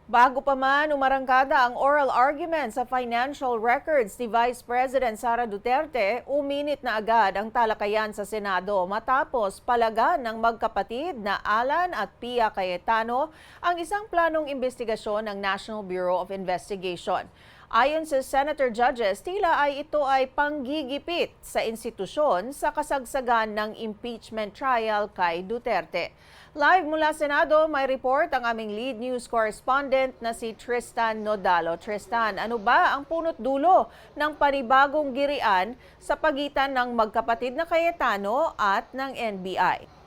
Bago pa man umarangkada ang oral argument sa financial records ni Vice President Sara Duterte, uminit na agad ang talakayan sa Senado matapos palagan ng magkapatid na Alan at Pia Cayetano ang isang planong investigasyon ng National Bureau of Investigation. Ayon sa Senator Judges, tila ay ito ay panggigipit sa institusyon sa kasagsagan ng impeachment trial kay Duterte. Live mula Senado, may report ang aming lead news correspondent na si Tristan Nodalo. Tristan, ano ba ang punot dulo ng panibagong girian sa pagitan ng magkapatid na Cayetano at ng NBI?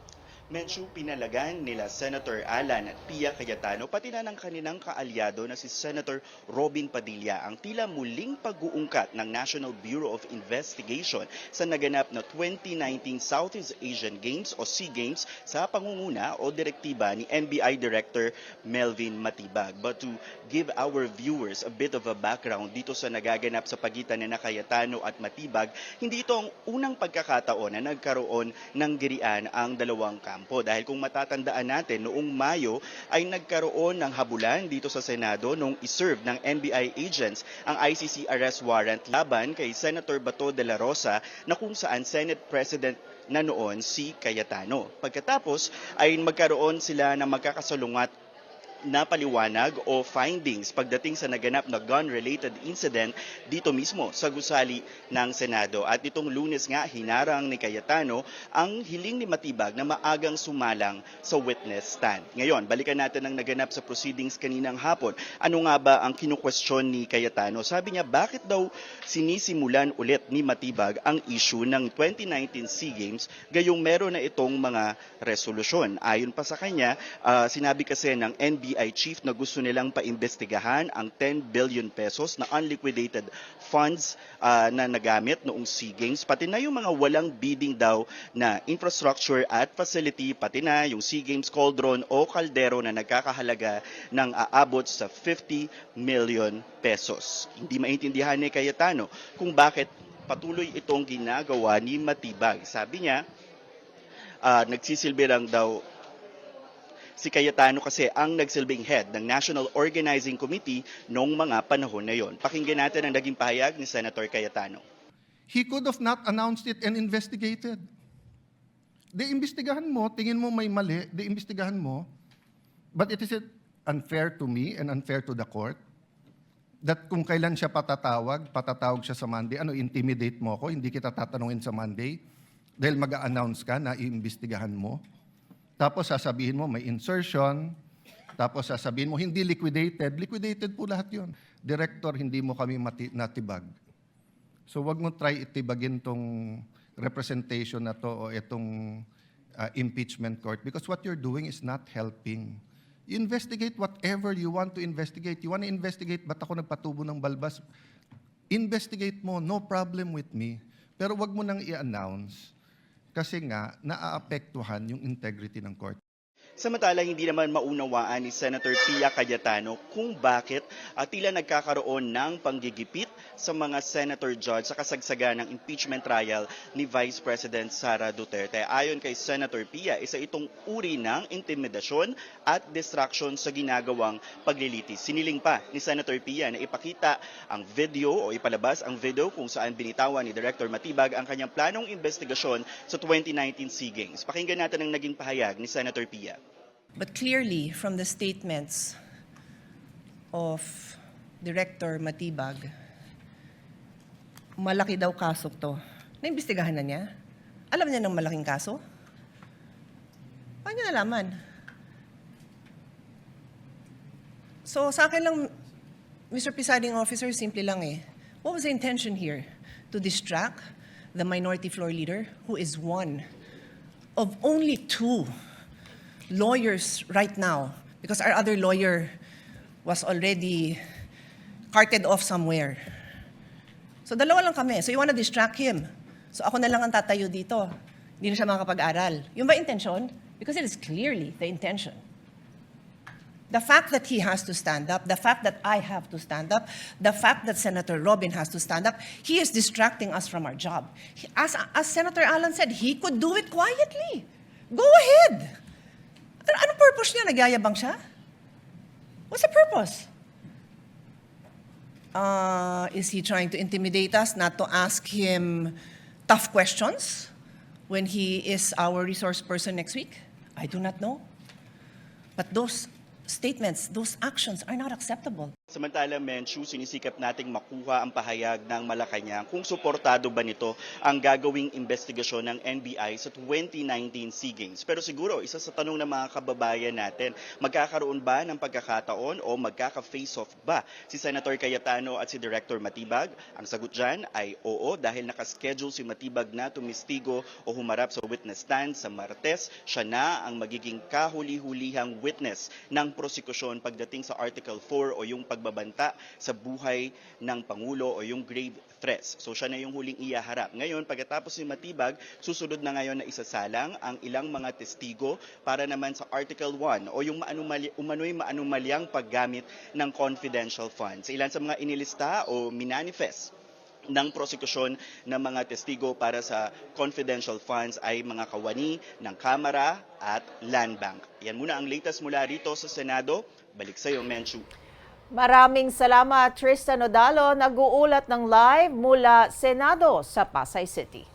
Medyo pinalagan nila Senator Alan at Pia Cayetano pati na ng kanilang kaalyado na si Senator Robin Padilla ang tila muling pag-uungkat ng National Bureau of Investigation sa naganap na 2019 Southeast Asian Games o SEA Games sa pangunguna o direktiba ni NBI Director Melvin Matibag. But to give our viewers a bit of a background dito sa nagaganap sa pagitan ni Cayetano at Matibag, hindi ito ang unang pagkakataon na nagkaroon ng girian ang dalawang kampo. Dahil kung matatandaan natin, noong Mayo ay nagkaroon ng habulan dito sa Senado nung iserve ng NBI agents ang ICC arrest warrant laban kay Senator Bato de la Rosa na kung saan Senate President na noon si Cayetano. Pagkatapos ay magkaroon sila ng magkakasalungat na paliwanag o findings pagdating sa naganap na gun-related incident dito mismo sa gusali ng Senado. At itong Lunes nga, hinarang ni Cayetano ang hiling ni Matibag na maagang sumalang sa witness stand. Ngayon, balikan natin ang naganap sa proceedings kaninang hapon. Ano nga ba ang kinukwestiyon ni Cayetano? Sabi niya, bakit daw sinisimulan ulit ni Matibag ang issue ng 2019 SEA Games gayong meron na itong mga resolusyon. Ayon pa sa kanya, sinabi kasi ng NBI chief na gusto nilang paimbestigahan ang 10 billion pesos na unliquidated funds na nagamit noong SEA Games, pati na yung mga walang bidding daw na infrastructure at facility, pati na yung SEA Games cauldron o kaldero na nagkakahalaga ng aabot sa 50 million pesos. Hindi maintindihan ni Cayetano kung bakit patuloy itong ginagawa ni Matibag. Sabi niya, nagsisilbi lang daw si Cayetano kasi ang nagsilbing head ng National Organizing Committee noong mga panahon na yon. Pakinggan natin ang naging pahayag ni Senator Cayetano. He could have not announced it and investigated. Imbestigahan mo, tingin mo may mali, imbestigahan mo. But it is unfair to me and unfair to the court that kung kailan siya patatawag siya sa Monday, intimidate mo ako, hindi kita tatanungin sa Monday dahil mag-a-announce ka na iimbestigahan mo. Tapos sasabihin mo may insertion, tapos sasabihin mo hindi liquidated. Liquidated po lahat yun. Director, hindi mo kami natibag. So wag mo try itibagin tong representation na to o itong impeachment court because what you're doing is not helping. You investigate whatever you want to investigate. You want to investigate ba't ako nagpatubo ng balbas? Investigate mo, no problem with me. Pero wag mo nang i-announce. Kasi nga, naaapektuhan yung integrity ng court. Samantala, hindi naman maunawaan ni Senator Pia Cayetano kung bakit tila nagkakaroon ng panggigipit sa mga senator judge sa kasagsagan ng impeachment trial ni Vice President Sara Duterte. Ayon kay Senator Pia, isa itong uri ng intimidasyon at distraction sa ginagawang paglilitis. Siniling pa ni Senator Pia na ipakita ang video o ipalabas ang video kung saan binitawan ni Director Matibag ang kanyang planong investigasyon sa 2019 SEA Games. Pakinggan natin ang naging pahayag ni Senator Pia. But clearly, from the statements of Director Matibag, malaki daw kaso to. Naimbestigahan na niya? Alam niya ng malaking kaso? Paano niya nalaman? So sa akin lang, Mr. Presiding Officer, simple lang eh. What was the intention here? To distract the minority floor leader, who is one of only two lawyers right now, because our other lawyer was already carted off somewhere. So dalawa lang kami. So you want to distract him. So ako na lang ang tatayo dito. Hindi na siya makakapag-aral. Yung ba intention? Because it is clearly the intention. The fact that he has to stand up, the fact that I have to stand up, the fact that Senator Robin has to stand up, he is distracting us from our job. As Senator Alan said, he could do it quietly. Go ahead. Anong purpose niya? Nagyayabang siya? What's the purpose? Is he trying to intimidate us not to ask him tough questions when he is our resource person next week? I do not know. But those statements, those actions are not acceptable. Samantala, Menchu, sinisikap nating makuha ang pahayag ng Malacanang kung suportado ba nito ang gagawing investigasyon ng NBI sa 2019 SEA Games. Pero siguro, isa sa tanong ng mga kababayan natin, magkakaroon ba ng pagkakataon o magkaka-face-off ba si Senator Cayetano at si Director Matibag? Ang sagot dyan ay oo, dahil nakaschedule si Matibag na tumistigo o humarap sa witness stand sa Martes. Siya na ang magiging kahuli-hulihang witness ng prosekusyon pagdating sa Article 4 o yung pagbabanta sa buhay ng Pangulo o yung grave threats. So siya na yung huling iyaharap. Ngayon, pagkatapos ni Matibag, susunod na ngayon na isasalang ang ilang mga testigo para naman sa Article 1 o yung umano'y maanumalyang paggamit ng confidential funds. Ilan sa mga inilista o minanifest ng prosekusyon ng mga testigo para sa confidential funds ay mga kawani ng Kamara at Land Bank. Yan muna ang latest mula rito sa Senado. Balik sa iyo, Menchu. Maraming salamat, Tristan Odalo, nag-uulat ng live mula Senado sa Pasay City.